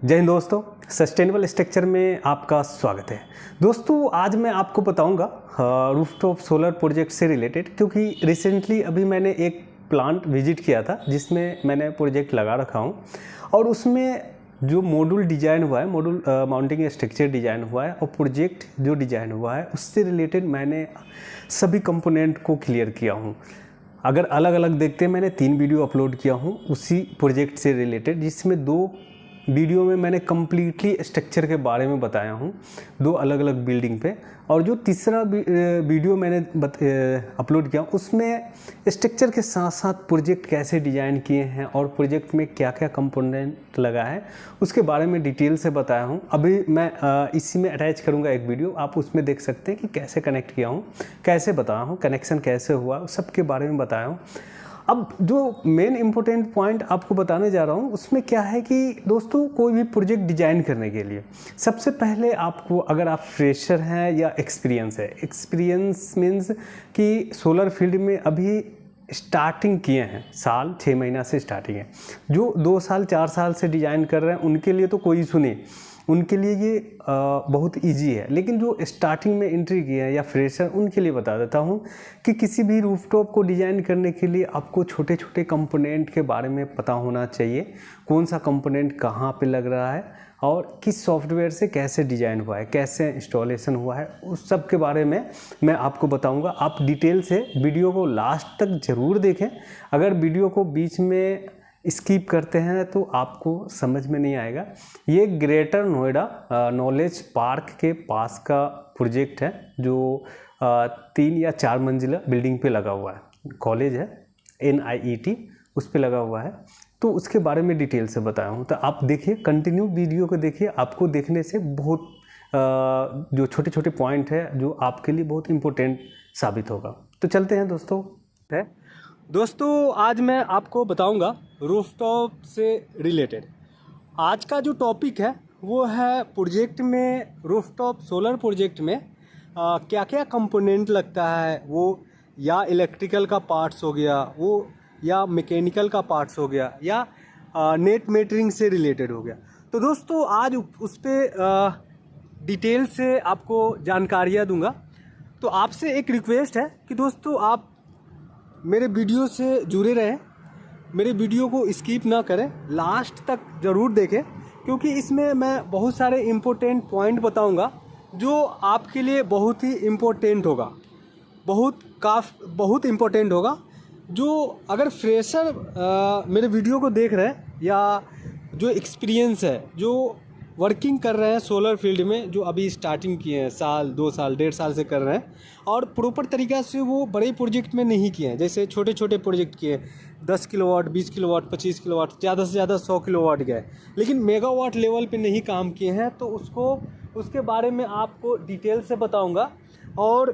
जय हिंद दोस्तों, sustainable structure में आपका स्वागत है। दोस्तों आज मैं आपको बताऊंगा रूफटॉप सोलर प्रोजेक्ट से रिलेटेड, क्योंकि रिसेंटली अभी मैंने एक प्लांट विजिट किया था जिसमें मैंने प्रोजेक्ट लगा रखा हूं और उसमें जो मॉड्यूल डिज़ाइन हुआ है, मॉड्यूल माउंटिंग स्ट्रक्चर डिज़ाइन हुआ है और प्रोजेक्ट जो डिज़ाइन हुआ है उससे रिलेटेड मैंने सभी कंपोनेंट को क्लियर किया हूँ। अगर अलग अलग देखते हैं, मैंने 3 वीडियो अपलोड किया हूँ उसी प्रोजेक्ट से रिलेटेड, जिसमें 2 वीडियो में मैंने कम्प्लीटली स्ट्रक्चर के बारे में बताया हूँ, 2 अलग अलग बिल्डिंग पे। और जो तीसरा वीडियो मैंने अपलोड किया उसमें स्ट्रक्चर के साथ साथ प्रोजेक्ट कैसे डिज़ाइन किए हैं और प्रोजेक्ट में क्या क्या कंपोनेंट लगा है उसके बारे में डिटेल से बताया हूँ। अभी मैं इसी में अटैच करूँगा एक वीडियो, आप उसमें देख सकते हैं कि कैसे कनेक्ट किया हूँ, कैसे बताया हूँ, कनेक्शन कैसे हुआ, सबके बारे में बताया हूँ। अब जो मेन इम्पोर्टेंट पॉइंट आपको बताने जा रहा हूँ उसमें क्या है कि दोस्तों, कोई भी प्रोजेक्ट डिज़ाइन करने के लिए सबसे पहले आपको, अगर आप फ्रेशर हैं या एक्सपीरियंस है, एक्सपीरियंस मीन्स कि सोलर फील्ड में अभी स्टार्टिंग किए हैं, साल 6 महीना से स्टार्टिंग है, जो 2 साल 4 साल से डिज़ाइन कर रहे हैं उनके लिए तो कोई सुने, उनके लिए ये बहुत इजी है। लेकिन जो स्टार्टिंग में एंट्री किए हैं या फ्रेशर, उनके लिए बता देता हूँ कि किसी भी रूफटॉप को डिज़ाइन करने के लिए आपको छोटे छोटे कंपोनेंट के बारे में पता होना चाहिए, कौन सा कंपोनेंट कहाँ पे लग रहा है और किस सॉफ्टवेयर से कैसे डिज़ाइन हुआ है, कैसे इंस्टॉलेशन हुआ है, उस सब के बारे में मैं आपको बताऊंगा। आप डिटेल से वीडियो को लास्ट तक ज़रूर देखें। अगर वीडियो को बीच में स्किप करते हैं तो आपको समझ में नहीं आएगा। ये ग्रेटर नोएडा नॉलेज पार्क के पास का प्रोजेक्ट है, जो 3 या 4 मंजिला बिल्डिंग पे लगा हुआ है, कॉलेज है NIET, उस पे लगा हुआ है। तो उसके बारे में डिटेल से बताया हूँ, तो आप देखिए, कंटिन्यू वीडियो को देखिए। आपको देखने से बहुत जो छोटे छोटे पॉइंट है जो आपके लिए बहुत इम्पोर्टेंट साबित होगा। तो चलते हैं दोस्तों, आज मैं आपको बताऊंगा रूफटॉप से रिलेटेड। आज का जो टॉपिक है वो है प्रोजेक्ट में, रूफटॉप सोलर प्रोजेक्ट में क्या क्या कंपोनेंट लगता है, वो या इलेक्ट्रिकल का पार्ट्स हो गया, वो या मैकेनिकल का पार्ट्स हो गया, या नेट मीटरिंग से रिलेटेड हो गया। तो दोस्तों आज उस पर डिटेल से आपको जानकारियाँ दूंगा। तो आपसे एक रिक्वेस्ट है कि दोस्तों आप मेरे वीडियो से जुड़े रहें, मेरे वीडियो को स्किप ना करें, लास्ट तक ज़रूर देखें, क्योंकि इसमें मैं बहुत सारे इम्पोर्टेंट पॉइंट बताऊंगा जो आपके लिए बहुत ही इम्पोर्टेंट होगा, बहुत इम्पोर्टेंट होगा। जो अगर फ्रेशर मेरे वीडियो को देख रहे हैं या जो एक्सपीरियंस है, जो वर्किंग कर रहे हैं सोलर फील्ड में, जो अभी स्टार्टिंग किए हैं, साल 2 साल 1.5 साल से कर रहे हैं और प्रॉपर तरीक़ा से वो बड़े प्रोजेक्ट में नहीं किए हैं, जैसे छोटे छोटे प्रोजेक्ट किए, 10 किलोवाट, 20 किलोवाट, 25 किलोवाट, ज़्यादा से ज़्यादा 100 किलोवाट गए, लेकिन मेगावाट लेवल पे नहीं काम किए हैं। तो उसके बारे में आपको डिटेल से बताऊँगा। और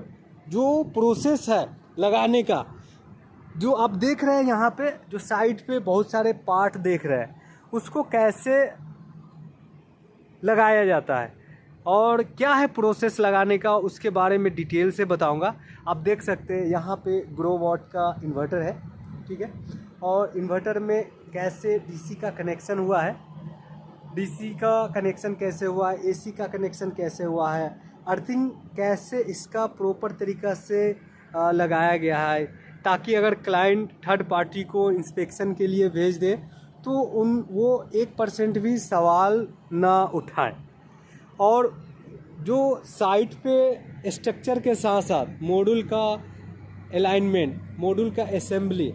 जो प्रोसेस है लगाने का, जो आप देख रहे हैं यहाँ पे, जो साइड पे बहुत सारे पार्ट देख रहे हैं, उसको कैसे लगाया जाता है और क्या है प्रोसेस लगाने का, उसके बारे में डिटेल से बताऊंगा। आप देख सकते हैं यहाँ पे ग्रोवॉट का इन्वर्टर है, ठीक है, और इन्वर्टर में कैसे DC का कनेक्शन हुआ है, DC का कनेक्शन कैसे हुआ है, AC का कनेक्शन कैसे हुआ है, अर्थिंग कैसे इसका प्रॉपर तरीक़ा से लगाया गया है, ताकि अगर क्लाइंट थर्ड पार्टी को इंस्पेक्शन के लिए भेज दे तो वो 1% भी सवाल ना उठाएं। और जो साइट पे स्ट्रक्चर के साथ साथ मॉड्यूल का अलाइनमेंट, मॉड्यूल का असेंबली,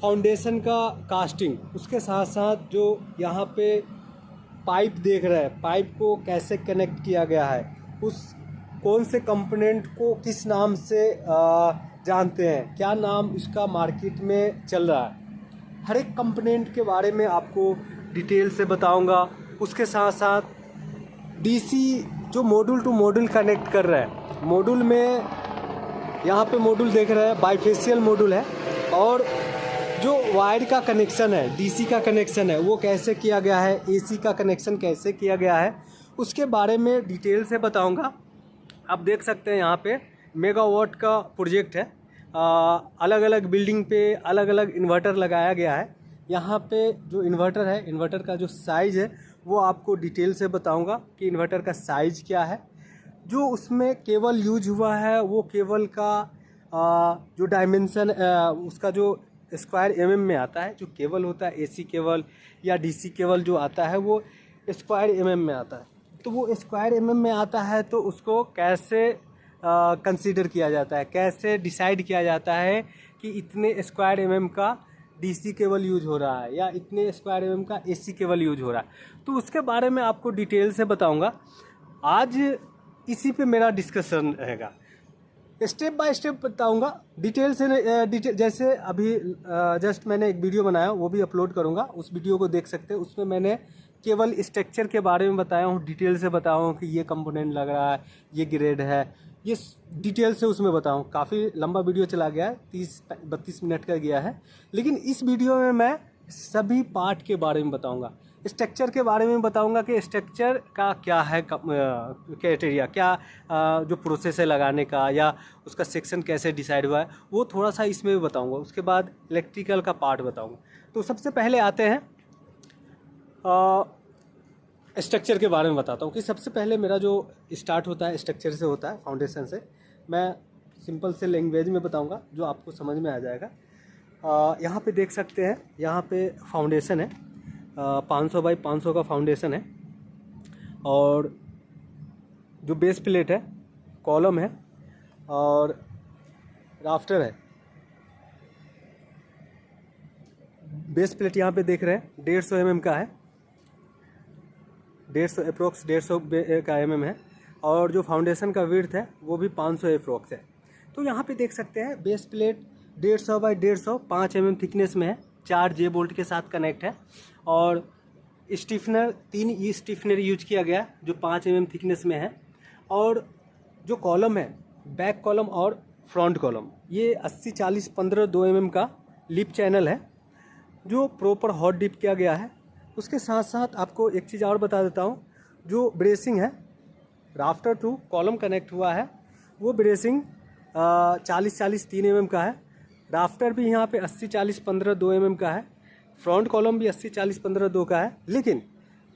फाउंडेशन का कास्टिंग, उसके साथ साथ जो यहाँ पे पाइप देख रहे हैं, पाइप को कैसे कनेक्ट किया गया है, उस कौन से कंपोनेंट को किस नाम से जानते हैं, क्या नाम इसका मार्केट में चल रहा है, हर एक कंपोनेंट के बारे में आपको डिटेल से बताऊंगा। उसके साथ साथ DC जो मॉड्यूल टू मॉड्यूल कनेक्ट कर रहा है, मॉड्यूल में यहाँ पे मॉड्यूल देख रहे हैं, बाइफेशियल मॉड्यूल है, और जो वायर का कनेक्शन है, DC का कनेक्शन है, वो कैसे किया गया है, AC का कनेक्शन कैसे किया गया है, उसके बारे में डिटेल से बताऊँगा। आप देख सकते हैं यहाँ पे मेगावाट का प्रोजेक्ट है, अलग अलग बिल्डिंग पे अलग अलग इन्वर्टर लगाया गया है। यहाँ पे जो इन्वर्टर है, इन्वर्टर का जो साइज़ है वो आपको डिटेल से बताऊंगा कि इन्वर्टर का साइज़ क्या है। जो उसमें केबल यूज हुआ है वो केबल का जो डायमेंशन उसका जो स्क्वायर एमएम में आता है। जो केबल होता है एसी केबल या डीसी केबल जो आता है वो स्क्वायर एमएम में आता है। तो वो स्क्वायर एमएम में आता है तो उसको कैसे कंसीडर किया जाता है, कैसे डिसाइड किया जाता है कि इतने स्क्वायर एमएम का डीसी केबल यूज हो रहा है या इतने स्क्वायर एमएम का एसी केबल यूज हो रहा है। तो उसके बारे में आपको डिटेल से बताऊंगा आज, इसी पे मेरा डिस्कशन रहेगा। स्टेप बाय स्टेप बताऊंगा डिटेल से। डिटेल जैसे अभी जस्ट मैंने एक वीडियो बनाया वो भी अपलोड करूंगा, उस वीडियो को देख सकते हैं। उसमें मैंने केवल स्ट्रक्चर के बारे में बताया हूँ, डिटेल से बताया हूँ कि ये कंपोनेंट लग रहा है, ये ग्रेड है, ये डिटेल से उसमें बताऊँ। काफ़ी लंबा वीडियो चला गया है, 30-32 मिनट का गया है, लेकिन इस वीडियो में मैं सभी पार्ट के बारे में बताऊँगा। स्ट्रक्चर के बारे में बताऊंगा कि स्ट्रक्चर का क्या है क्राइटेरिया, क्या जो प्रोसेस है लगाने का या उसका सेक्शन कैसे डिसाइड हुआ है वो थोड़ा सा इसमें भी बताऊंगा। उसके बाद इलेक्ट्रिकल का पार्ट बताऊंगा। तो सबसे पहले आते हैं स्ट्रक्चर के बारे में बताता हूँ कि सबसे पहले मेरा जो स्टार्ट होता है स्ट्रक्चर से होता है, फाउंडेशन से। मैं सिंपल से लैंग्वेज में बताऊँगा जो आपको समझ में आ जाएगा। यहाँ पे देख सकते हैं, यहाँ पे फाउंडेशन है, 500 बाई 500 का फाउंडेशन है, और जो बेस प्लेट है, कॉलम है और राफ्टर है। बेस प्लेट यहाँ पे देख रहे हैं 150 mm का है, 150 अप्रोक्स 150 का mm है, और जो फाउंडेशन का विड्थ है वो भी 500 अप्रोक्स है। तो यहाँ पे देख सकते हैं base plate 150 by 150 5 mm thickness में है, 4 जे बोल्ट के साथ कनेक्ट है, और स्टिफनर 3 ई स्टिफनर यूज किया गया जो 5 mm थिकनेस में है। और जो कॉलम है, बैक कॉलम और फ्रंट कॉलम, ये 80-40-15 2 mm का लिप चैनल है जो प्रॉपर हॉट डिप किया गया है। उसके साथ साथ आपको एक चीज़ और बता देता हूँ, जो ब्रेसिंग है राफ्टर टू कॉलम कनेक्ट हुआ है वो ब्रेसिंग 40-40 3 mm का है। राफ्टर भी यहाँ पे 80-40-15 2 mm का है, फ्रंट कॉलम भी 80-40-15 2 का है। लेकिन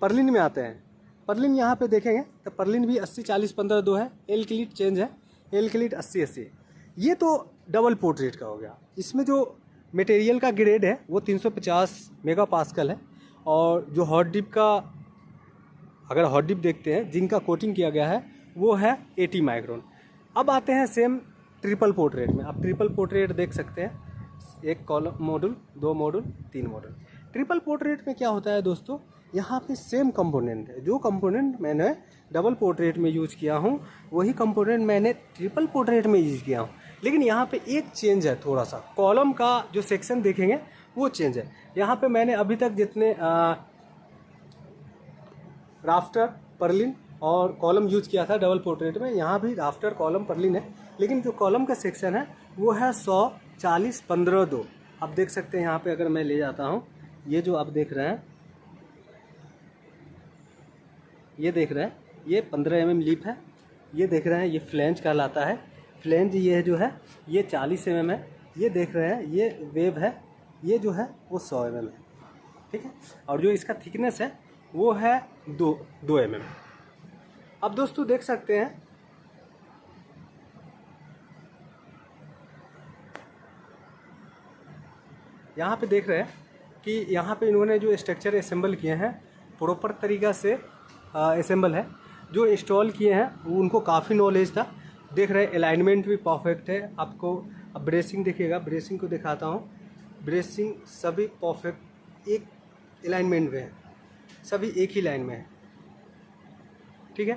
पर्लिन में आते हैं, पर्लिन यहाँ पे देखेंगे तो पर्लिन भी 80-40-15 2 है। एल क्लीट चेंज है, एल क्लीट 80-80। ये तो डबल पोर्ट्रेट का हो गया। इसमें जो मटेरियल का ग्रेड है वो 350 मेगा पास्कल है, और जो हॉट डिप का, अगर हॉट डिप देखते हैं जिनका कोटिंग किया गया है वो है 80 माइक्रोन। अब आते हैं सेम ट्रिपल पोर्ट्रेट में। आप ट्रिपल पोर्ट्रेट देख सकते हैं, एक column module, 2 module, 3 module. Triple portrait में क्या होता है दोस्तों, यहाँ पे सेम कंपोनेंट है। जो कंपोनेंट मैंने डबल पोर्ट्रेट में यूज किया हूँ वही कंपोनेंट मैंने ट्रिपल पोर्ट्रेट में यूज किया हूँ, लेकिन यहाँ पे एक चेंज है थोड़ा सा। कॉलम का जो सेक्शन देखेंगे वो चेंज है। यहाँ पे मैंने अभी तक जितने राफ्टर, पर्लिन और कॉलम यूज किया था डबल पोर्ट्रेट में, यहाँ भी राफ्टर, कॉलम, पर्लिन है, लेकिन जो कॉलम का सेक्शन है वो है 100-40-15 2। आप देख सकते हैं यहाँ पे, अगर मैं ले जाता हूँ, ये जो आप देख रहे हैं, ये देख रहे हैं, ये 15 mm लीप है। ये देख रहे हैं, ये फ्लेंज कहलाता है। फ्लेंज ये जो है ये 40 mm है। ये देख रहे हैं, ये वेब है, ये जो है वो 100 mm है, ठीक है। और जो इसका थिकनेस है वो है 2 mm। अब दोस्तों देख सकते हैं, यहाँ पे देख रहे हैं कि यहाँ पे इन्होंने जो स्ट्रक्चर असेंबल किए हैं प्रॉपर तरीक़ा से असेंबल है। जो इंस्टॉल किए हैं वो उनको काफ़ी नॉलेज था। देख रहे हैं अलाइनमेंट भी परफेक्ट है। आपको अब ब्रेसिंग देखिएगा, ब्रेसिंग को दिखाता हूँ। ब्रेसिंग सभी परफेक्ट एक अलाइनमेंट में है, सभी एक ही लाइन में है, ठीक है।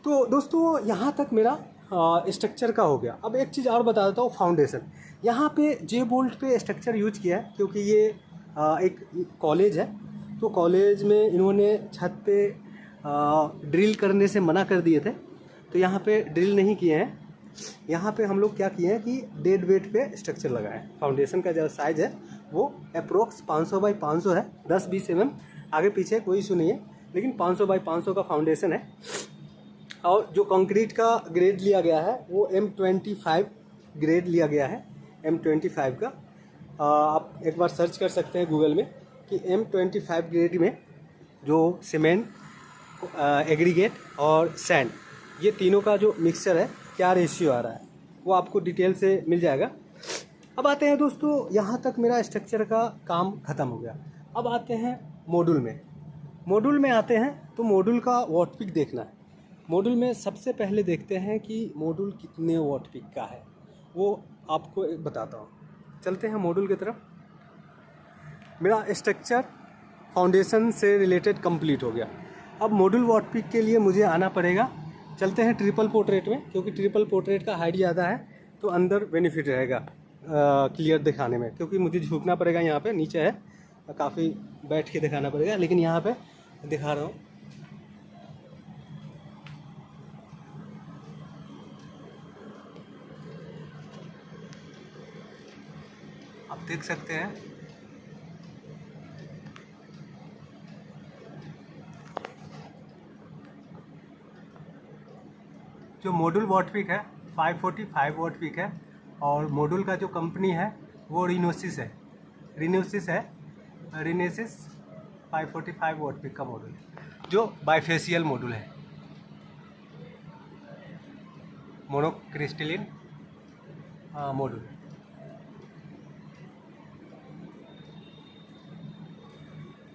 तो दोस्तों यहाँ तक मेरा स्ट्रक्चर का हो गया। अब एक चीज़ और बता देता हूँ, फाउंडेशन। यहाँ पे जे बोल्ट पे स्ट्रक्चर यूज किया है क्योंकि ये एक कॉलेज है, तो कॉलेज में इन्होंने छत पे ड्रिल करने से मना कर दिए थे, तो यहाँ पे ड्रिल नहीं किए हैं। यहाँ पे हम लोग क्या किए हैं कि डेड वेट पे स्ट्रक्चर लगाए। फाउंडेशन का जो साइज़ है वो अप्रोक्स 500 बाई 500 है, 10-20 mm आगे पीछे कोई इशू नहीं है, लेकिन 500 बाई 500 का फाउंडेशन है। और जो कंक्रीट का ग्रेड लिया गया है वो M25 ग्रेड लिया गया है, M25 का। आप एक बार सर्च कर सकते हैं गूगल में कि M25 ग्रेड में जो सीमेंट, एग्रीगेट और सैंड, ये तीनों का जो मिक्सचर है क्या रेशियो आ रहा है, वो आपको डिटेल से मिल जाएगा। अब आते हैं दोस्तों, यहाँ तक मेरा स्ट्रक्चर का काम ख़त्म हो गया। अब आते हैं मॉड्यूल में। मॉड्यूल में आते हैं तो मॉड्यूल का वॉट पीक देखना है। मॉड्यूल में सबसे पहले देखते हैं कि मॉड्यूल कितने वॉट पीक का है, वो आपको बताता हूँ। चलते हैं मॉड्यूल की तरफ। मेरा स्ट्रक्चर फाउंडेशन से रिलेटेड कंप्लीट हो गया। अब मॉड्यूल वॉट पीक के लिए मुझे आना पड़ेगा। चलते हैं ट्रिपल पोर्ट्रेट में, क्योंकि ट्रिपल पोर्ट्रेट का हाइट ज़्यादा है तो अंदर बेनिफिट रहेगा क्लियर दिखाने में, क्योंकि मुझे झुकना पड़ेगा। यहाँ पे नीचे है, काफ़ी बैठ के दिखाना पड़ेगा, लेकिन यहाँ पे दिखा रहा हूँ। आप देख सकते हैं जो मॉड्यूल वॉट पीक है 545 वॉट पीक है, और मॉड्यूल का जो कंपनी है वो रिनोसिस है। रिनेसिस 545 वॉट पीक का मॉड्यूल जो बाइफेशियल मॉड्यूल है, मोनोक्रिस्टलिन मॉड्यूल।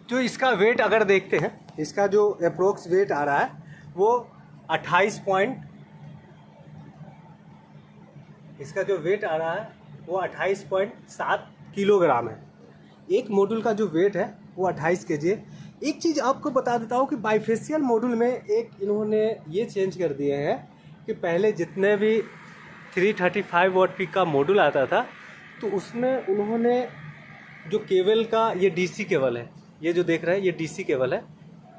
जो इसका वेट अगर देखते हैं, इसका जो अप्रोक्स वेट आ रहा है वो 28.7 किलोग्राम है। एक मॉड्यूल का जो वेट है वो 28 kg है। एक चीज़ आपको बता देता हूँ कि बाइफेशियल मॉड्यूल में एक इन्होंने ये चेंज कर दिए हैं कि पहले जितने भी 335 वॉट पीक का मॉड्यूल आता था तो उसमें उन्होंने जो केबल का, ये डीसी केबल है, ये जो देख रहे हैं ये डीसी केबल है।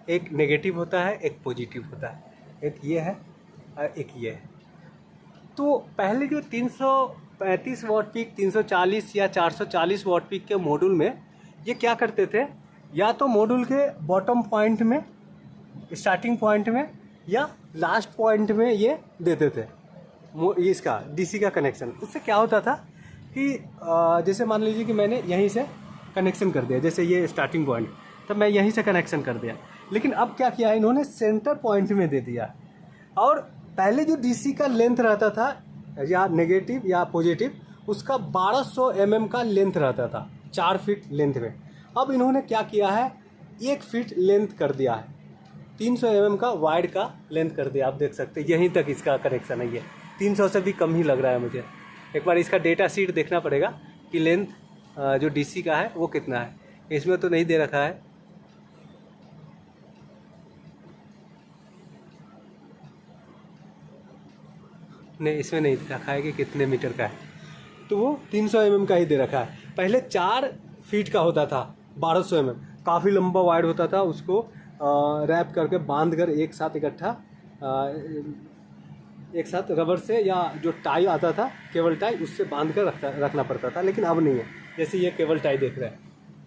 एक नेगेटिव होता है, एक पॉजिटिव होता है, एक ये है और एक ये है। तो पहले जो 335 वॉट पीक, 340 या 440 वॉट पीक के मॉड्यूल में ये क्या करते थे, या तो मॉड्यूल के बॉटम पॉइंट में, स्टार्टिंग पॉइंट में या लास्ट पॉइंट में ये देते थे इसका डीसी का कनेक्शन। उससे क्या होता था कि जैसे मान लीजिए कि मैंने यहीं से कनेक्शन कर दिया, जैसे ये स्टार्टिंग पॉइंट, तब मैं यहीं से कनेक्शन कर दिया। लेकिन अब क्या किया है इन्होंने, सेंटर पॉइंट में दे दिया। और पहले जो डीसी का लेंथ रहता था, या नेगेटिव या पॉजिटिव, उसका 1200 mm का लेंथ रहता था, 4 फीट लेंथ में। अब इन्होंने क्या किया है, 1 फीट लेंथ कर दिया है, 300 mm का वाइड का लेंथ कर दिया। आप देख सकते हैं यहीं तक इसका कनेक्शन है। ये 300 से भी कम ही लग रहा है मुझे। एक बार इसका डेटा शीट देखना पड़ेगा कि लेंथ जो डीसी का है वो कितना है। इसमें तो नहीं दे रखा है। नहीं, इसमें नहीं दे रखा है कि कितने मीटर का है, तो वो 300 mm का ही दे रखा है। पहले 4 फीट का होता था, 1200 mm, काफ़ी लंबा वाइड होता था। उसको रैप करके बांध कर एक साथ इकट्ठा, एक साथ रबर से या जो टाई आता था, केबल टाई, उससे बांध कर रखना पड़ता था। लेकिन अब नहीं है। जैसे ये केबल टाई देख रहे हैं,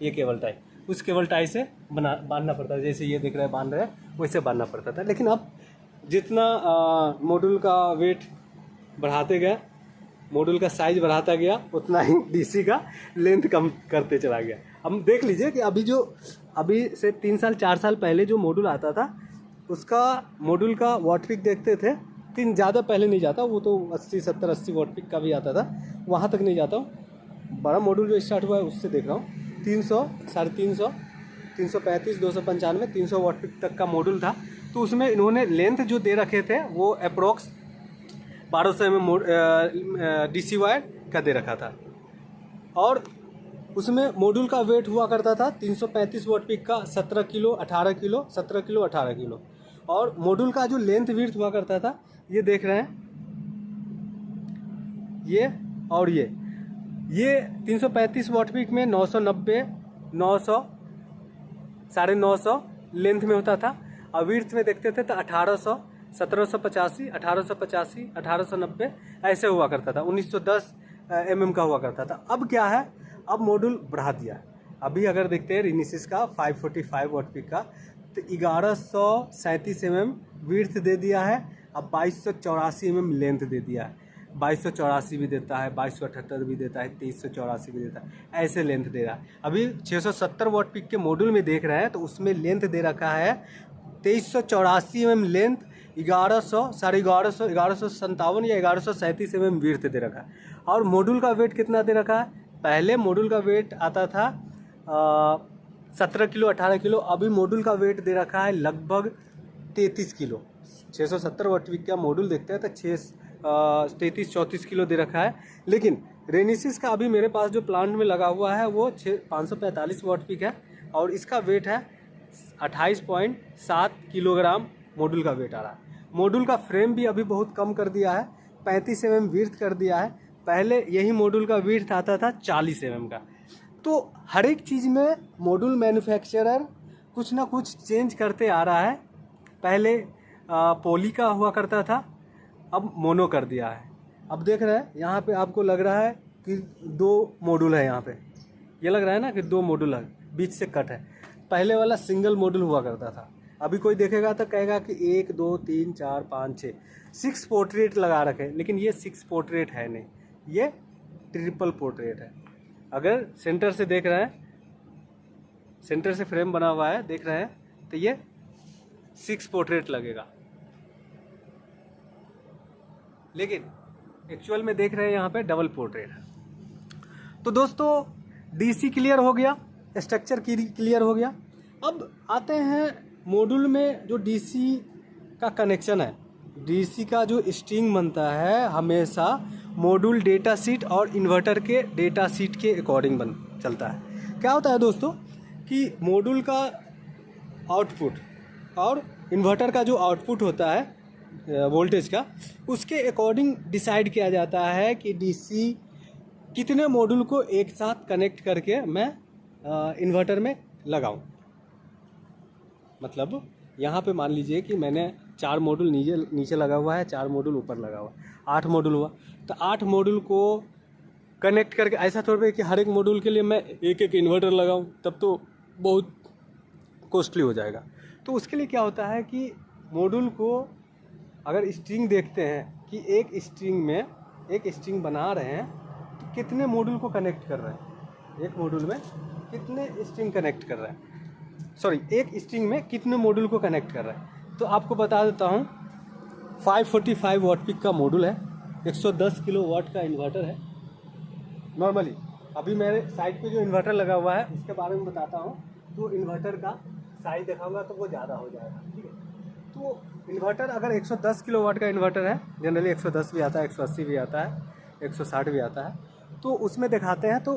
ये केबल टाई, उस केबल टाई से बांधना पड़ता था। जैसे ये देख रहे हैं बांध रहे हैं, वैसे बांधना पड़ता था। लेकिन अब जितना मॉड्यूल का वेट बढ़ाते गए, मॉड्यूल का साइज बढ़ाता गया, उतना ही डीसी का लेंथ कम करते चला गया। हम देख लीजिए कि अभी से 3 साल 4 साल पहले जो मॉड्यूल आता था, उसका मॉड्यूल का वॉट पीक देखते थे, ज़्यादा पहले नहीं जाता, वो तो 80 70 80 वॉट पीक का भी आता था, वहाँ तक नहीं जाता हूँ। बड़ा मॉड्यूल जो स्टार्ट हुआ है उससे देख रहा हूँ, 300, 350, 335, 295, 300 वॉट पीक तक का मॉड्यूल था। तो उसमें इन्होंने लेंथ जो दे रखे थे वो अप्रोक्स 1200 mm डीसी वायर का दे रखा था। और उसमें मॉड्यूल का वेट हुआ करता था 335 वॉट पीक का 17 किलो 18 किलो 17 किलो 18 किलो। और मॉड्यूल का जो लेंथ विड्थ हुआ करता था, ये देख रहे हैं, ये और ये 335 वॉट पीक में 990, 900, 950 लेंथ में होता था। और विड्थ में देखते थे तो 1800, 1785, 1885, 1890 ऐसे हुआ करता था। 1910 mm का हुआ करता था। अब क्या है, अब मॉड्यूल बढ़ा दिया। अभी अगर देखते हैं रिनिसिस का 545 वॉट पीक का, तो 1137 mm विड्थ दे दिया है, अब 2284 mm लेंथ दे दिया है। 2284 भी देता है, 2278 भी देता है, 2384 भी देता है, ऐसे लेंथ दे रहा है। अभी 670 वॉट पीक के मॉड्यूल में देख रहे हैं तो उसमें लेंथ दे रखा है 2384 mm लेंथ, 1100, 1150, 1157 या 1137 mm विड्थ दे रखा है। और मॉड्यूल का वेट कितना दे रखा है? पहले मॉड्यूल का वेट आता था 17 किलो 18 किलो, अभी मॉड्यूल का वेट दे रखा है लगभग 33 किलो। 670 वॉट पीक का मॉड्यूल देखते हैं तो 33-34 किलो दे रखा है। लेकिन रेनिसिस का अभी मेरे पास जो प्लांट में लगा हुआ है वो 545 वॉट पीक है और इसका वेट है 28.7 किलोग्राम मॉड्यूल का वेट आ रहा है। मॉड्यूल का फ्रेम भी अभी बहुत कम कर दिया है, 35 mm विड्थ कर दिया है। पहले यही मॉड्यूल का विड्थ आता था 40 mm का। तो हर एक चीज़ में मॉड्यूल मैन्युफैक्चरर कुछ ना कुछ चेंज करते आ रहा है। पहले पॉली का हुआ करता था, अब मोनो कर दिया है। अब देख रहे हैं यहाँ पे आपको लग रहा है कि 2 मॉड्यूल है, यहाँ पे ये लग रहा है ना कि 2 मॉड्यूल है, बीच से कट है। पहले वाला सिंगल मॉड्यूल हुआ करता था। अभी कोई देखेगा तो कहेगा कि 1 2 3 4 5 6 पोर्ट्रेट लगा रखे, लेकिन ये 6 पोर्ट्रेट है नहीं, ये ट्रिपल पोर्ट्रेट है। अगर सेंटर से देख रहे हैं, सेंटर से फ्रेम बना हुआ है देख रहे हैं, तो ये 6 पोर्ट्रेट लगेगा, लेकिन एक्चुअल में देख रहे हैं यहाँ पे डबल पोर्ट्रेट है। तो दोस्तों डीसी क्लियर हो गया, स्ट्रक्चर क्लियर हो गया। अब आते हैं मॉड्यूल में जो डीसी का कनेक्शन है। डीसी का जो स्ट्रिंग बनता है हमेशा मॉड्यूल डेटा शीट और इन्वर्टर के डेटा शीट के अकॉर्डिंग चलता है। क्या होता है दोस्तों कि मॉड्यूल का आउटपुट और इन्वर्टर का जो आउटपुट होता है वोल्टेज का, उसके अकॉर्डिंग डिसाइड किया जाता है कि डीसी कितने मॉड्यूल को एक साथ कनेक्ट करके मैं इन्वर्टर में लगाऊं। मतलब यहाँ पे मान लीजिए कि मैंने 4 मॉड्यूल नीचे लगा हुआ है, 4 मॉड्यूल ऊपर लगा हुआ है, 8 मॉड्यूल हुआ। तो 8 मॉड्यूल को कनेक्ट करके, ऐसा थोड़ा है कि हर एक मॉड्यूल के लिए मैं एक एक इन्वर्टर लगाऊं, तब तो बहुत कॉस्टली हो जाएगा। तो उसके लिए क्या होता है कि मॉड्यूल को अगर स्ट्रिंग देखते हैं कि एक स्ट्रिंग बना रहे हैं तो कितने मॉड्यूल को कनेक्ट कर रहे हैं, एक मॉड्यूल में कितने स्ट्रिंग कनेक्ट कर रहे हैं, सॉरी एक स्ट्रिंग में कितने मॉड्यूल को कनेक्ट कर रहे हैं। तो आपको बता देता हूँ 545 वॉट पीक का मॉड्यूल है, 110 किलो वाट का इन्वर्टर है नॉर्मली। अभी मेरे साइड पे जो इन्वर्टर लगा हुआ है उसके बारे में बताता हूँ। तो इन्वर्टर का साइज दिखाऊंगा तो वो ज़्यादा हो जाएगा, ठीक है। तो इन्वर्टर अगर 110 किलो वाट का इन्वर्टर है, जनरली 110 भी आता है, 180 भी आता है, 160 भी आता है, तो उसमें दिखाते हैं तो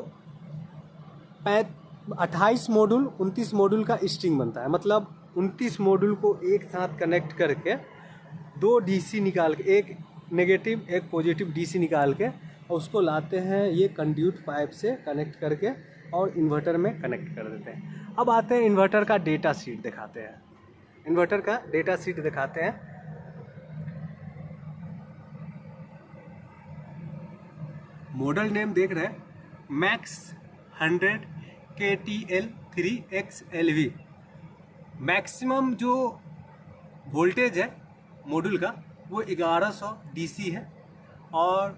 28 मॉड्यूल 29 मॉड्यूल का स्ट्रिंग बनता है। मतलब 29 मॉड्यूल को एक साथ कनेक्ट करके 2 डीसी निकाल के, एक नेगेटिव एक पॉजिटिव डीसी निकाल के और उसको लाते हैं ये कंड्यूट पाइप से कनेक्ट करके और इन्वर्टर में कनेक्ट कर देते हैं। अब आते हैं इन्वर्टर का डेटा शीट दिखाते हैं। इन्वर्टर का डेटा शीट दिखाते हैं। मॉडल नेम देख रहे हैं, मैक्स 100 KTL3XLV। मैक्सिमम जो वोल्टेज है मॉड्यूल का वो 1100 DC है और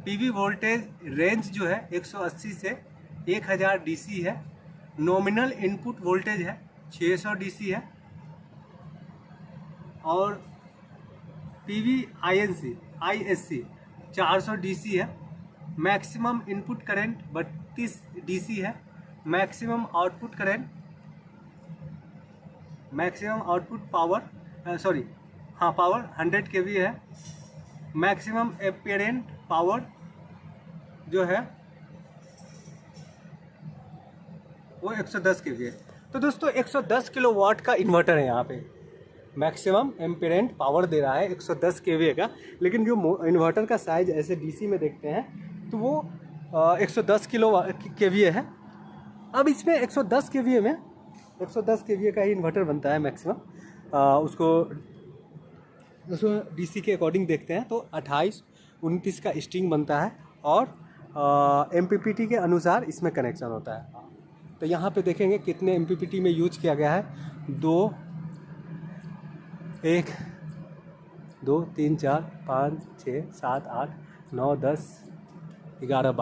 पीवी वोल्टेज रेंज जो है 180 से 1000 DC है। नॉमिनल इनपुट वोल्टेज है 600 DC है और पीवी ISC 400 DC है। मैक्सिमम इनपुट करंट 32 DC है। Maximum output current, maximum output power power 100 kV है। मैक्सिमम एपेरेंट पावर जो है वो 110 kV है। तो दोस्तों 110 किलो वाट का इन्वर्टर है, यहाँ पे मैक्सिमम एम्पेरेंट पावर दे रहा है 110 kV का। लेकिन जो इन्वर्टर का साइज ऐसे डीसी में देखते हैं तो वो 110 किलो kV है। अब इसमें 110 kV में 110 kV का ही इन्वर्टर बनता है मैक्सिमम। उसको डीसी के अकॉर्डिंग देखते हैं तो 28-29 का स्ट्रिंग बनता है और एमपीपीटी के अनुसार इसमें कनेक्शन होता है। तो यहाँ पे देखेंगे कितने एमपीपीटी में यूज किया गया है, 2 1 2 3 4 5 6 7 8 9, 10, 11,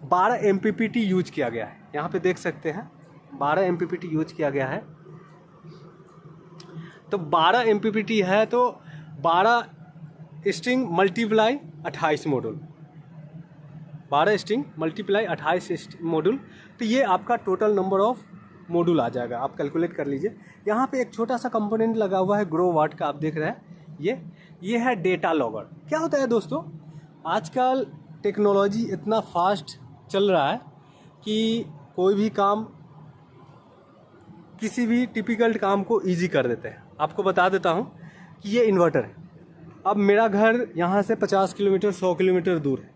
12 MPPT यूज किया गया है। यहाँ पे देख सकते हैं 12 MPPT यूज किया गया है। तो 12 MPPT है तो 12 string multiply 28 module, 12 string multiply 28 module, तो ये आपका टोटल नंबर ऑफ मॉड्यूल आ जाएगा। आप कैलकुलेट कर लीजिए। यहाँ पे एक छोटा सा कंपोनेंट लगा हुआ है ग्रो वाट का, आप देख रहे हैं ये है डेटा लॉगर। क्या होता है दोस्तों, आजकल टेक्नोलॉजी इतना फास्ट चल रहा है कि कोई भी काम, किसी भी टिपिकल काम को इजी कर देते हैं। आपको बता देता हूँ कि ये इन्वर्टर है। अब मेरा घर यहाँ से 50 किलोमीटर 100 किलोमीटर दूर है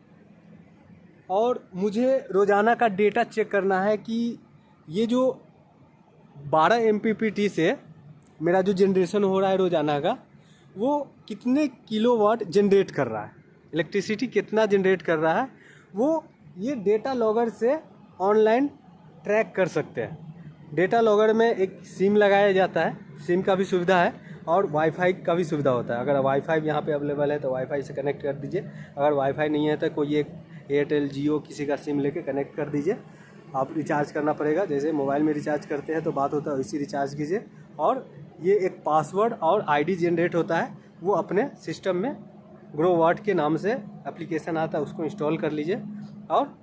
और मुझे रोज़ाना का डेटा चेक करना है कि ये जो 12 MPPT से मेरा जो जनरेशन हो रहा है रोज़ाना का, वो कितने किलोवाट जनरेट कर रहा है, इलेक्ट्रिसिटी कितना जनरेट कर रहा है, वो ये डेटा लॉगर से ऑनलाइन ट्रैक कर सकते हैं। डेटा लॉगर में एक सिम लगाया जाता है, सिम का भी सुविधा है और वाईफाई का भी सुविधा होता है। अगर वाईफाई यहाँ पे अवेलेबल है तो वाईफाई से कनेक्ट कर दीजिए, अगर वाईफाई नहीं है तो कोई एक एयरटेल जियो किसी का सिम लेके कनेक्ट कर दीजिए। आप रिचार्ज करना पड़ेगा, जैसे मोबाइल में रिचार्ज करते हैं तो बात होता है वैसी रिचार्ज कीजिए। और ये एक पासवर्ड और आईडी जनरेट होता है, वो अपने सिस्टम में ग्रो वाट के नाम से एप्लीकेशन आता है, उसको इंस्टॉल कर लीजिए और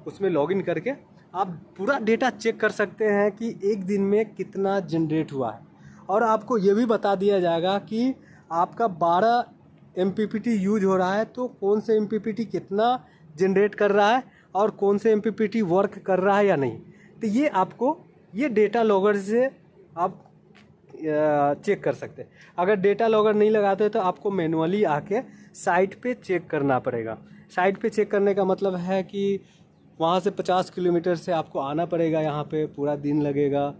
उसमें लॉगिन करके आप पूरा डेटा चेक कर सकते हैं कि एक दिन में कितना जनरेट हुआ है। और आपको ये भी बता दिया जाएगा कि आपका 12 MPPT यूज हो रहा है तो कौन से MPPT कितना जनरेट कर रहा है और कौन से MPPT वर्क कर रहा है या नहीं। तो ये आपको ये डेटा लॉगर से आप चेक कर सकते हैं। अगर डेटा लॉगर नहीं लगाते तो आपको मैनुअली आके साइट पे चेक करना पड़ेगा। साइट पे चेक करने का मतलब है कि वहाँ से 50 किलोमीटर से आपको आना पड़ेगा, यहाँ पे पूरा दिन लगेगा।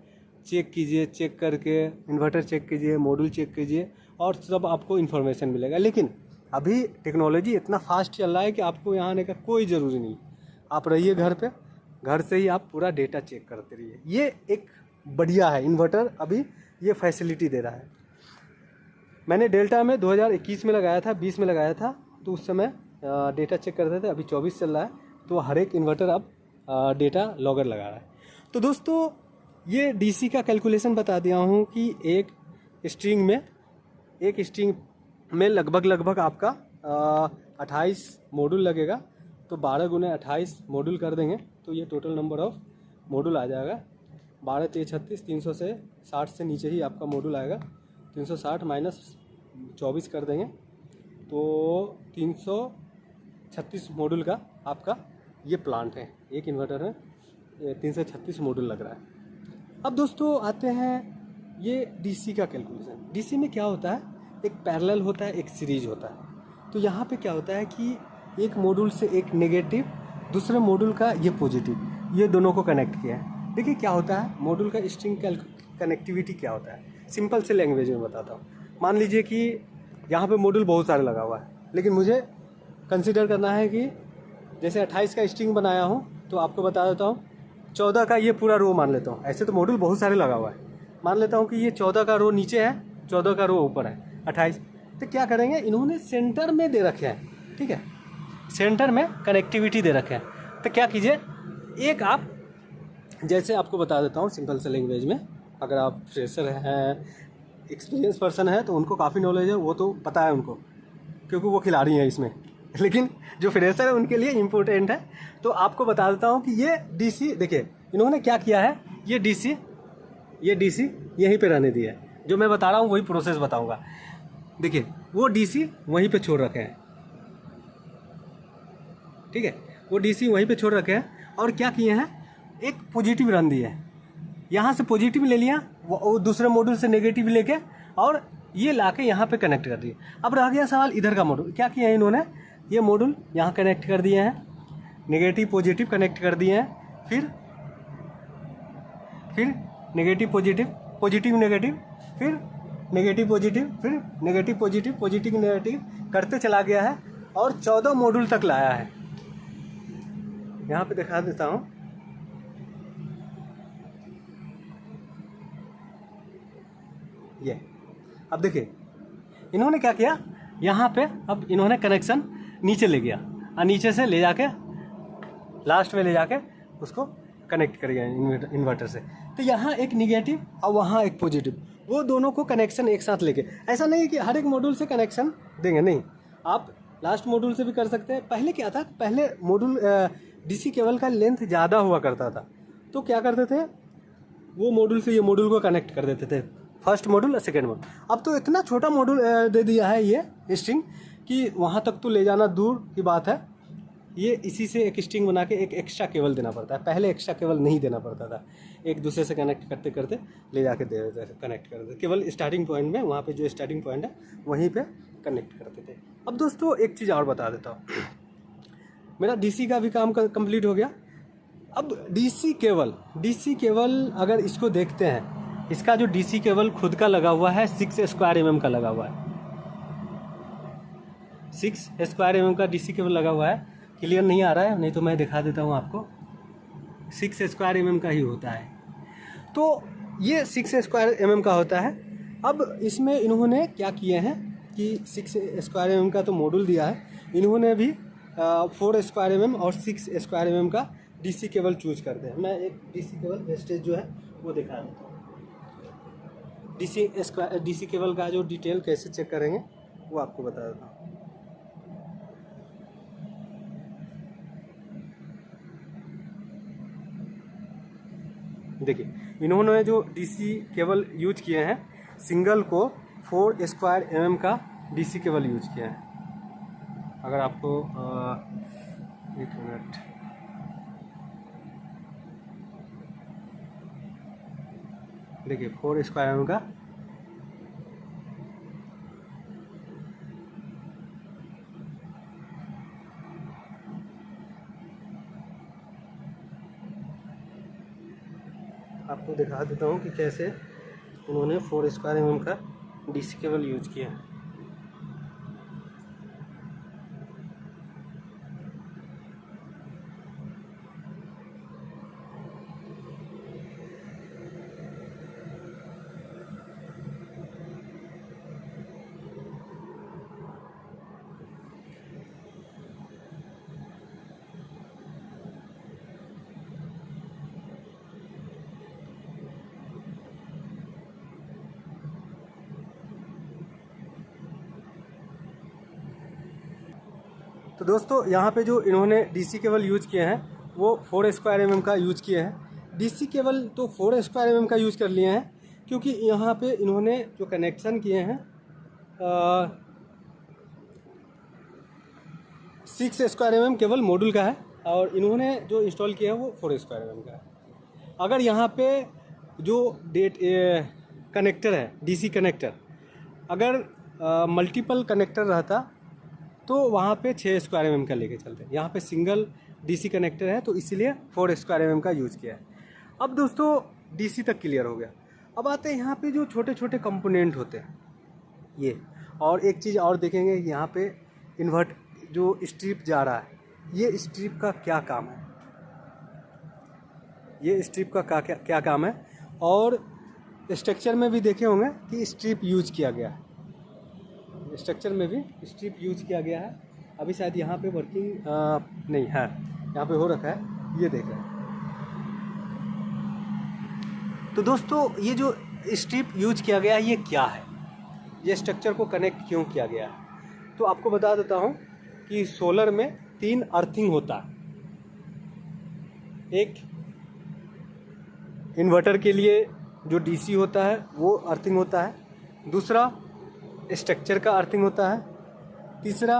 चेक कीजिए, चेक करके इन्वर्टर चेक कीजिए, मॉड्यूल चेक कीजिए और सब आपको इन्फॉर्मेशन मिलेगा। लेकिन अभी टेक्नोलॉजी इतना फास्ट चल रहा है कि आपको यहाँ आने का कोई ज़रूरी नहीं, आप रहिए घर पे, घर से ही आप पूरा डेटा चेक करते रहिए। ये एक बढ़िया है इन्वर्टर, अभी ये फैसिलिटी दे रहा है। मैंने डेल्टा में 2021 में लगाया था, 20 में लगाया था, तो उस समय डेटा चेक करते थे। अभी 24 चल रहा है तो हर एक इन्वर्टर अब डेटा लॉगर लगा रहा है। तो दोस्तों ये डीसी का कैलकुलेशन बता दिया हूँ कि एक स्ट्रिंग में लगभग आपका 28 मॉड्यूल लगेगा। तो 12 गुने 28 मॉड्यूल कर देंगे तो ये टोटल नंबर ऑफ मॉड्यूल आ जाएगा 12 3 36, 300 से 60 से नीचे ही आपका मॉड्यूल आएगा। 360 माइनस 24 कर देंगे तो 336 मॉड्यूल का आपका ये प्लांट है। एक इन्वर्टर है, 336 मॉड्यूल लग रहा है। अब दोस्तों आते हैं ये डीसी का कैलकुलेशन। डीसी में क्या होता है, एक पैरेलल होता है, एक सीरीज होता है। तो यहाँ पे क्या होता है कि एक मॉड्यूल से एक नेगेटिव, दूसरे मॉड्यूल का ये पॉजिटिव, ये दोनों को कनेक्ट किया है। देखिए क्या होता है, मॉड्यूल का स्ट्रिंग कनेक्टिविटी क्या होता है, सिंपल से लैंग्वेज में बताता हूँ। मान लीजिए कि यहाँ पे मॉड्यूल बहुत सारे लगा हुआ है, लेकिन मुझे कंसिडर करना है कि जैसे 28 का स्ट्रिंग बनाया हूँ तो आपको बता देता हूँ 14 का ये पूरा रो मान लेता हूँ। ऐसे तो मॉड्यूल बहुत सारे लगा हुआ है, मान लेता हूँ कि ये 14 का रो नीचे है, 14 का रो ऊपर है, 28। तो क्या करेंगे, इन्होंने सेंटर में दे रखे हैं, ठीक है, सेंटर में कनेक्टिविटी दे रखे हैं। तो क्या कीजिए, एक आप जैसे आपको बता देता हूँ सिंपल से लैंग्वेज में, अगर आप फ्रेशर हैं, एक्सपीरियंस पर्सन है तो उनको काफ़ी नॉलेज है, वो तो पता है उनको क्योंकि वो खिलाड़ी हैं इसमें, लेकिन जो फ्रेशर है उनके लिए इम्पोर्टेंट है। तो आपको बता देता हूँ कि ये डीसी देखिए इन्होंने क्या किया है, ये डीसी यहीं पे रहने दिया है। जो मैं बता रहा हूँ वही प्रोसेस बताऊँगा। देखिए वो डीसी वहीं पे छोड़ रखे हैं, ठीक है, वो डीसी वहीं पे छोड़ रखे हैं। और क्या किए हैं, एक पॉजिटिव रन दिए हैं, यहाँ से पॉजिटिव ले लिया, वो दूसरे मॉड्यूल से नेगेटिव लेके और ये लाके यहाँ पे कनेक्ट कर दिए। अब रह गया सवाल इधर का मॉड्यूल, क्या किया है इन्होंने, ये मॉड्यूल यहाँ कनेक्ट कर दिए हैं, नेगेटिव पॉजिटिव कनेक्ट कर दिए हैं, फिर नेगेटिव पॉजिटिव, पॉजिटिव नेगेटिव, फिर नेगेटिव पॉजिटिव, फिर नेगेटिव पॉजिटिव, पॉजिटिव नेगेटिव करते चला गया है और 14 मॉड्यूल तक लाया है। यहाँ पे दिखा देता हूँ, ये अब देखिए इन्होंने क्या किया, यहाँ पे अब इन्होंने कनेक्शन नीचे ले गया। और नीचे से ले जाके लास्ट में ले जाके उसको कनेक्ट करेगा इन्वर्टर से। तो यहाँ एक निगेटिव और वहाँ एक पॉजिटिव, वो दोनों को कनेक्शन एक साथ लेके, ऐसा नहीं है कि हर एक मॉड्यूल से कनेक्शन देंगे, नहीं, आप लास्ट मॉड्यूल से भी कर सकते हैं। पहले क्या था, पहले मॉड्यूल डीसी केबल का लेंथ ज़्यादा हुआ करता था, तो क्या करते थे, वो मॉड्यूल से ये मॉड्यूल को कनेक्ट कर देते थे, फर्स्ट मॉड्यूल और सेकेंड मॉड्यूल। अब तो इतना छोटा मॉड्यूल दे दिया है ये स्ट्रिंग कि वहाँ तक तो ले जाना दूर की बात है, ये इसी से एक स्ट्रिंग बना के एक एक्स्ट्रा केबल देना पड़ता है। पहले एक्स्ट्रा केबल नहीं देना पड़ता था, एक दूसरे से कनेक्ट करते करते ले जाके दे देते थे, कनेक्ट कर देते, केवल स्टार्टिंग पॉइंट में, वहाँ पे जो स्टार्टिंग पॉइंट है वहीं पे कनेक्ट करते थे। अब दोस्तों एक चीज़ और बता देता हूँ, मेरा डीसी का भी काम कंप्लीट हो गया। अब डीसी केबल अगर इसको देखते हैं, इसका जो डीसी केबल खुद का लगा हुआ है 6 स्क्वायर mm का लगा हुआ है, 6 स्क्वायर mm का डीसी केबल लगा हुआ है। क्लियर नहीं आ रहा है, नहीं तो मैं दिखा देता हूँ आपको, 6 स्क्वायर mm का ही होता है। तो ये 6 स्क्वायर mm का होता है। अब इसमें इन्होंने क्या किए हैं कि 6 स्क्वायर mm का तो मॉड्यूल दिया है, इन्होंने भी 4 स्क्वायर mm और 6 स्क्वायर mm का डीसी केबल चूज करते हैं। मैं एक डीसी केबल वेस्टेज जो है वो दिखा देता हूँ। डीसी केबल का जो डिटेल कैसे चेक करेंगे वो आपको बता देता हूँ। देखिए, इन्होंने जो डीसी केबल यूज किए हैं, सिंगल को 4 स्क्वायर mm का डीसी केबल यूज किया है। अगर आपको एक मिनट, देखिए 4 स्क्वायर mm का आपको दिखा देता हूँ कि कैसे उन्होंने 4 स्क्वायर mm का डीसी केबल यूज किया है। तो दोस्तों यहाँ पे जो इन्होंने डीसी केबल यूज किए हैं वो 4 स्क्वायर mm का यूज किए हैं। डीसी केबल तो 4 स्क्वायर mm का यूज कर लिए हैं, क्योंकि यहाँ पे इन्होंने जो कनेक्शन किए हैं 6 स्क्वायर mm केवल मॉड्यूल का है, और इन्होंने जो इंस्टॉल किया है वो 4 स्क्वायर mm का है। अगर यहाँ पे जो कनेक्टर है, डीसी कनेक्टर, अगर मल्टीपल कनेक्टर रहता तो वहाँ पे 6 स्क्वायर mm का लेके चलते हैं। यहाँ पे सिंगल डीसी कनेक्टर है तो इसीलिए 4 स्क्वायर mm का यूज किया है। अब दोस्तों डीसी तक क्लियर हो गया। अब आते हैं यहाँ पे जो छोटे छोटे कंपोनेंट होते हैं ये, और एक चीज़ और देखेंगे, यहाँ पे इन्वर्ट जो स्ट्रिप जा रहा है, ये स्ट्रिप का क्या काम है, ये स्ट्रिप का क्या काम है। और स्ट्रक्चर में भी देखे होंगे कि स्ट्रिप यूज किया गया है, स्ट्रक्चर में भी स्ट्रिप यूज किया गया है। अभी शायद यहाँ पे वर्किंग नहीं है, यहाँ पे हो रखा है, ये देख रहे हैं। तो दोस्तों ये जो स्ट्रिप यूज किया गया है ये क्या है, ये स्ट्रक्चर को कनेक्ट क्यों किया गया है, तो आपको बता देता हूँ कि सोलर में 3 अर्थिंग होता है। एक इन्वर्टर के लिए जो डीसी होता है वो अर्थिंग होता है, दूसरा स्ट्रक्चर का अर्थिंग होता है, तीसरा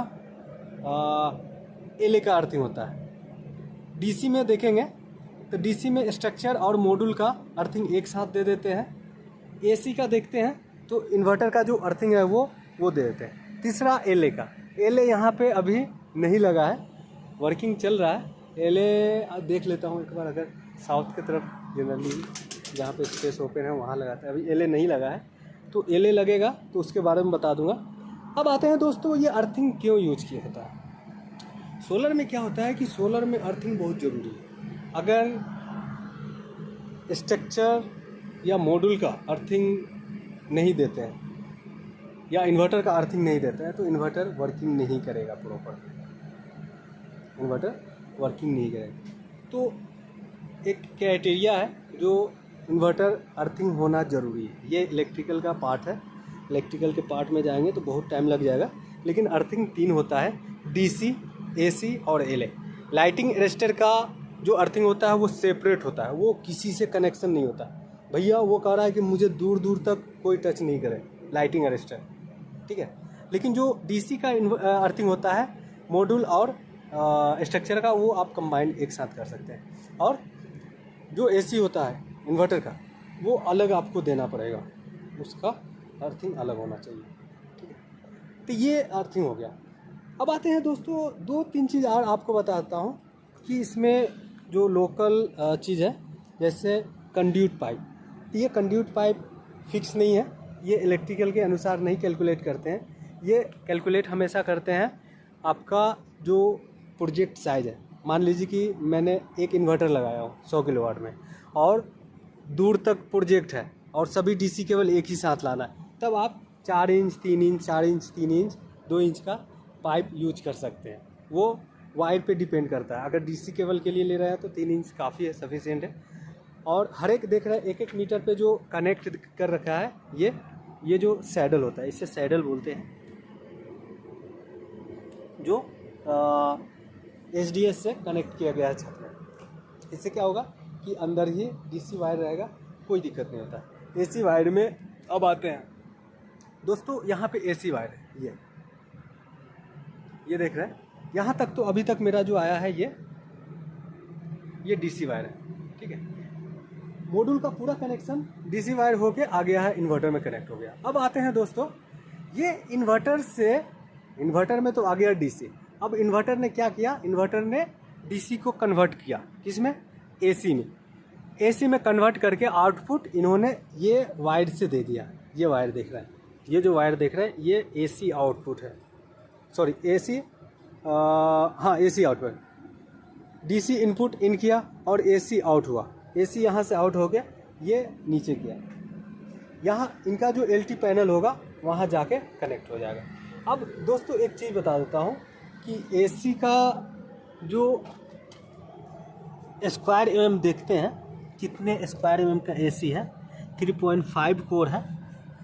एलए का अर्थिंग होता है। डीसी में देखेंगे तो डीसी में स्ट्रक्चर और मॉड्यूल का अर्थिंग एक साथ दे देते हैं। एसी का देखते हैं तो इन्वर्टर का जो अर्थिंग है वो दे देते हैं। तीसरा एलए का, एलए यहाँ पे अभी नहीं लगा है, वर्किंग चल रहा है। एलए देख लेता हूँ एक बार, अगर साउथ की तरफ जनरली जहाँ पे स्पेस ओपन है वहाँ लगाता है, अभी एलए नहीं लगा है, तो एलए लगेगा तो उसके बारे में बता दूंगा। अब आते हैं दोस्तों ये अर्थिंग क्यों यूज किया होता है। सोलर में क्या होता है कि सोलर में अर्थिंग बहुत ज़रूरी है। अगर स्ट्रक्चर या मॉड्यूल का अर्थिंग नहीं देते हैं या इन्वर्टर का अर्थिंग नहीं देते हैं तो इन्वर्टर वर्किंग नहीं करेगा प्रॉपर। इन्वर्टर वर्किंग नहीं करेगा। तो एक क्राइटेरिया है जो इन्वर्टर अर्थिंग होना ज़रूरी है। ये इलेक्ट्रिकल का पार्ट है, इलेक्ट्रिकल के पार्ट में जाएंगे तो बहुत टाइम लग जाएगा, लेकिन अर्थिंग 3 होता है, DC, AC और LA। लाइटिंग अरेस्टर का जो अर्थिंग होता है वो सेपरेट होता है, वो किसी से कनेक्शन नहीं होता। भैया वो कह रहा है कि मुझे दूर दूर तक कोई टच नहीं करे लाइटिंग अरेस्टर, ठीक है। लेकिन जो DC का अर्थिंग होता है मॉड्यूल और स्ट्रक्चर का, वो आप कंबाइंड एक साथ कर सकते हैं। और जो AC होता है इन्वर्टर का, वो अलग आपको देना पड़ेगा, उसका अर्थिंग अलग होना चाहिए, ठीक है। तो ये अर्थिंग हो गया। अब आते हैं दोस्तों 2-3 चीज़ और आपको बताता हूँ कि इसमें जो लोकल चीज़ है, जैसे कंड्यूट पाइप। तो ये कंड्यूट पाइप फिक्स नहीं है, ये इलेक्ट्रिकल के अनुसार नहीं कैलकुलेट करते हैं। ये कैलकुलेट हमेशा करते हैं आपका जो प्रोजेक्ट साइज़ है। मान लीजिए कि मैंने एक इन्वर्टर लगाया हो 100 किलोवाट में, और दूर तक प्रोजेक्ट है और सभी DC केबल एक ही साथ लाना है, तब आप 4 inch 3 inch 4 inch 3 inch 2 inch का पाइप यूज कर सकते हैं। वो वायर पे डिपेंड करता है। अगर DC केबल के लिए ले रहे हैं तो 3 इंच काफ़ी है, सफिशिएंट है। और हर एक देख रहे हैं 1-1 मीटर पे जो कनेक्ट कर रखा है, ये जो सैडल होता है, इसे सैडल बोलते हैं, जो SDS से कनेक्ट किया गया है छत में। इससे क्या होगा कि अंदर ही DC वायर रहेगा, कोई दिक्कत नहीं होता। AC वायर में अब आते हैं दोस्तों, यहाँ पे AC वायर है, ये देख रहे हैं। यहाँ तक तो अभी तक मेरा जो आया है ये DC वायर है, ठीक है। मॉड्यूल का पूरा कनेक्शन DC वायर होके आ गया है, इन्वर्टर में कनेक्ट हो गया। अब आते हैं दोस्तों, ये इन्वर्टर में तो आ गया DC। अब इन्वर्टर ने क्या किया, इन्वर्टर ने DC को कन्वर्ट किया, किसमें, AC में। AC में कन्वर्ट करके आउटपुट इन्होंने ये वायर से दे दिया। ये वायर देख रहे हैं, ये जो वायर देख रहे हैं, ये AC आउटपुट है, सॉरी AC, हाँ AC आउटपुट। DC इनपुट इन किया और AC आउट हुआ। AC यहाँ से आउट हो गया, ये नीचे किया, यहाँ इनका जो LT पैनल होगा वहाँ जाके कनेक्ट हो जाएगा। अब दोस्तों एक चीज़ बता देता हूँ कि AC का जो स्क्वायर mm देखते हैं, कितने स्क्वायर mm का AC है, 3.5 कोर है,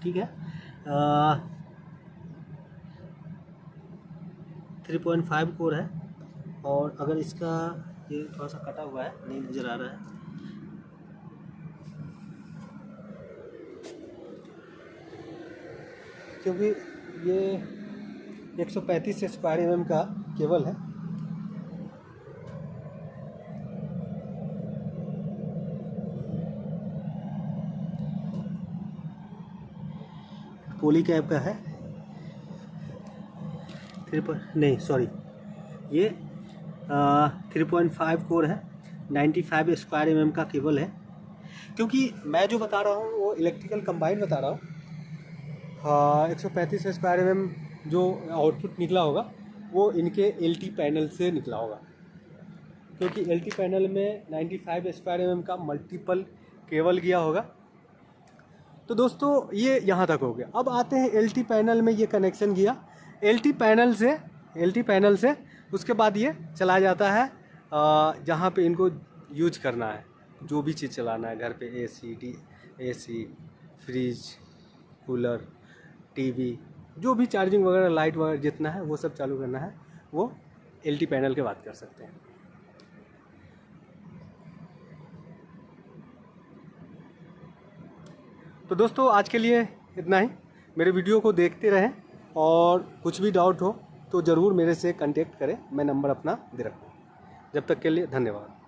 ठीक है। 3.5 कोर है। और अगर इसका ये थोड़ा सा कटा हुआ है, नहीं नज़र आ रहा है, क्योंकि ये 135 स्क्वायर mm का केबल है। पोली कैप का है, ये 3.5 कोर है, 95 स्क्वायर mm का केबल है। क्योंकि मैं जो बता रहा हूँ वो इलेक्ट्रिकल कंबाइंड बता रहा हूँ। हाँ, 135 स्क्वायर mm जो आउटपुट निकला होगा वो इनके LT पैनल से निकला होगा, क्योंकि LT पैनल में 95 स्क्वायर mm का मल्टीपल केबल गया होगा। तो दोस्तों ये यहाँ तक हो गया। अब आते हैं LT पैनल में, ये कनेक्शन किया LT पैनल से, उसके बाद ये चला जाता है जहाँ पे इनको यूज करना है, जो भी चीज़ चलाना है घर पे, AC, फ्रिज, कूलर, TV, जो भी चार्जिंग वगैरह, लाइट वगैरह जितना है वो सब चालू करना है, वो LT पैनल के बात कर सकते हैं। तो दोस्तों आज के लिए इतना ही। मेरे वीडियो को देखते रहें, और कुछ भी डाउट हो तो ज़रूर मेरे से कांटेक्ट करें, मैं नंबर अपना दे रखा हूँ। जब तक के लिए धन्यवाद।